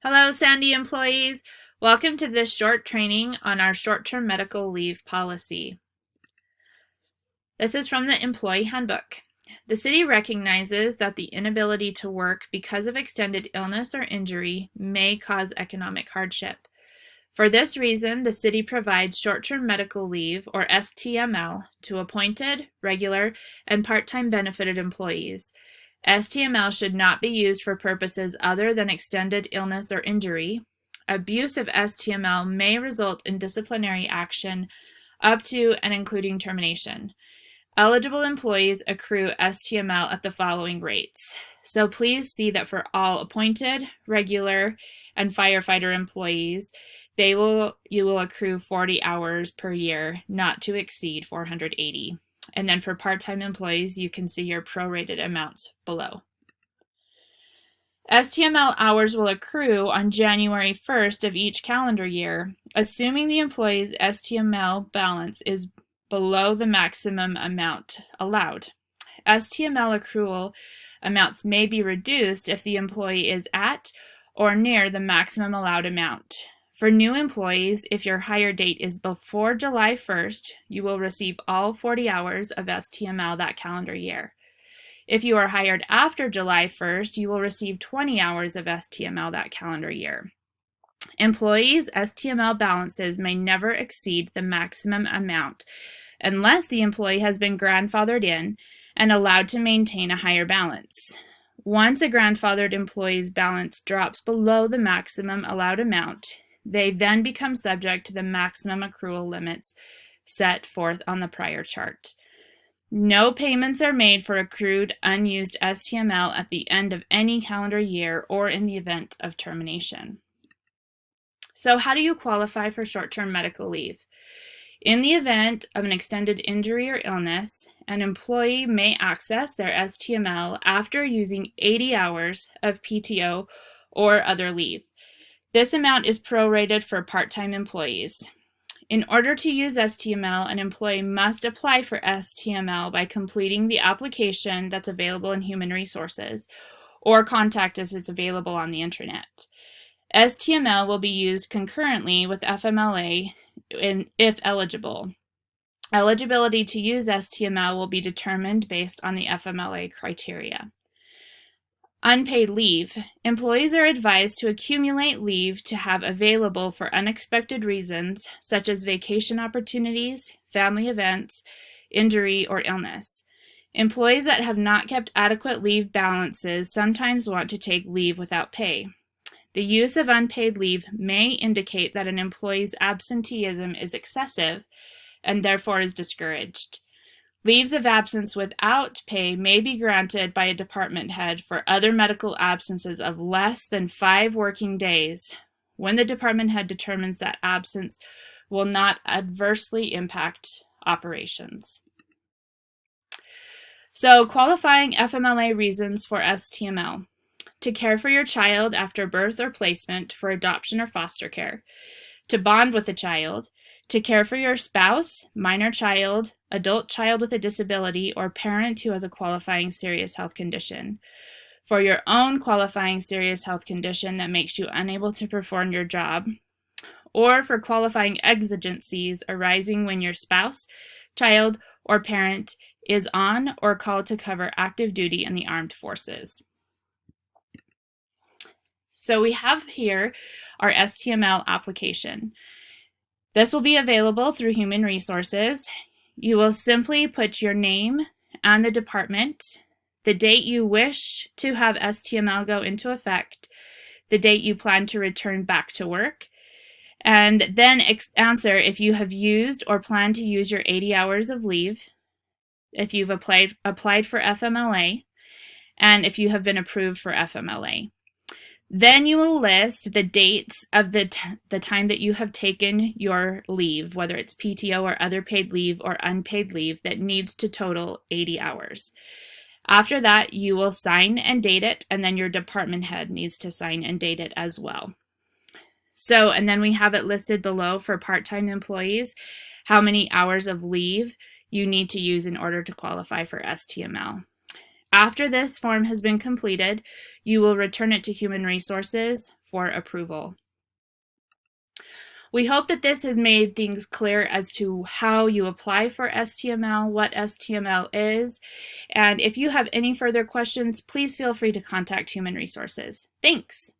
Hello, Sandy employees. Welcome to this short training on our short-term medical leave policy. This is from the Employee Handbook. The city recognizes that the inability to work because of extended illness or injury may cause economic hardship. For this reason, the city provides short-term medical leave, or STML, to appointed, regular, and part-time benefited employees. STML should not be used for purposes other than extended illness or injury. Abuse of STML may result in disciplinary action up to and including termination. Eligible employees accrue STML at the following rates. So please see that for all appointed, regular, and firefighter employees, you will accrue 40 hours per year, not to exceed 480. And then for part-time employees, you can see your prorated amounts below. STML hours will accrue on January 1st of each calendar year, assuming the employee's STML balance is below the maximum amount allowed. STML accrual amounts may be reduced if the employee is at or near the maximum allowed amount. For new employees, if your hire date is before July 1st, you will receive all 40 hours of STML that calendar year. If you are hired after July 1st, you will receive 20 hours of STML that calendar year. Employees' STML balances may never exceed the maximum amount unless the employee has been grandfathered in and allowed to maintain a higher balance. Once a grandfathered employee's balance drops below the maximum allowed amount, they then become subject to the maximum accrual limits set forth on the prior chart. No payments are made for accrued unused STML at the end of any calendar year or in the event of termination. So how do you qualify for short-term medical leave? In the event of an extended injury or illness, an employee may access their STML after using 80 hours of PTO or other leave. This amount is prorated for part-time employees. In order to use STML, an employee must apply for STML by completing the application that's available in Human Resources or contact us. It's available on the internet. STML will be used concurrently with FMLA if eligible. Eligibility to use STML will be determined based on the FMLA criteria. Unpaid leave. Employees are advised to accumulate leave to have available for unexpected reasons, such as vacation opportunities, family events, injury, or illness. Employees that have not kept adequate leave balances sometimes want to take leave without pay. The use of unpaid leave may indicate that an employee's absenteeism is excessive and therefore is discouraged. Leaves of absence without pay may be granted by a department head for other medical absences of less than 5 working days when the department head determines that absence will not adversely impact operations. So, qualifying FMLA reasons for STML. To care for your child after birth or placement for adoption or foster care. To bond with a child. To care for your spouse, minor child, adult child with a disability, or parent who has a qualifying serious health condition. For your own qualifying serious health condition that makes you unable to perform your job. Or for qualifying exigencies arising when your spouse, child, or parent is on or called to cover active duty in the armed forces. So we have here our STML application. This will be available through Human Resources. You will simply put your name and the department, the date you wish to have STML go into effect, the date you plan to return back to work, and then answer if you have used or plan to use your 80 hours of leave, if you've applied for FMLA, and if you have been approved for FMLA. Then you will list the dates of the time that you have taken your leave, whether it's PTO or other paid leave or unpaid leave that needs to total 80 hours. After that, you will sign and date it, and then your department head needs to sign and date it as well. So, and then we have it listed below for part-time employees, how many hours of leave you need to use in order to qualify for STML. After this form has been completed, you will return it to Human Resources for approval. We hope that this has made things clear as to how you apply for STML, what STML is, and if you have any further questions, please feel free to contact Human Resources. Thanks.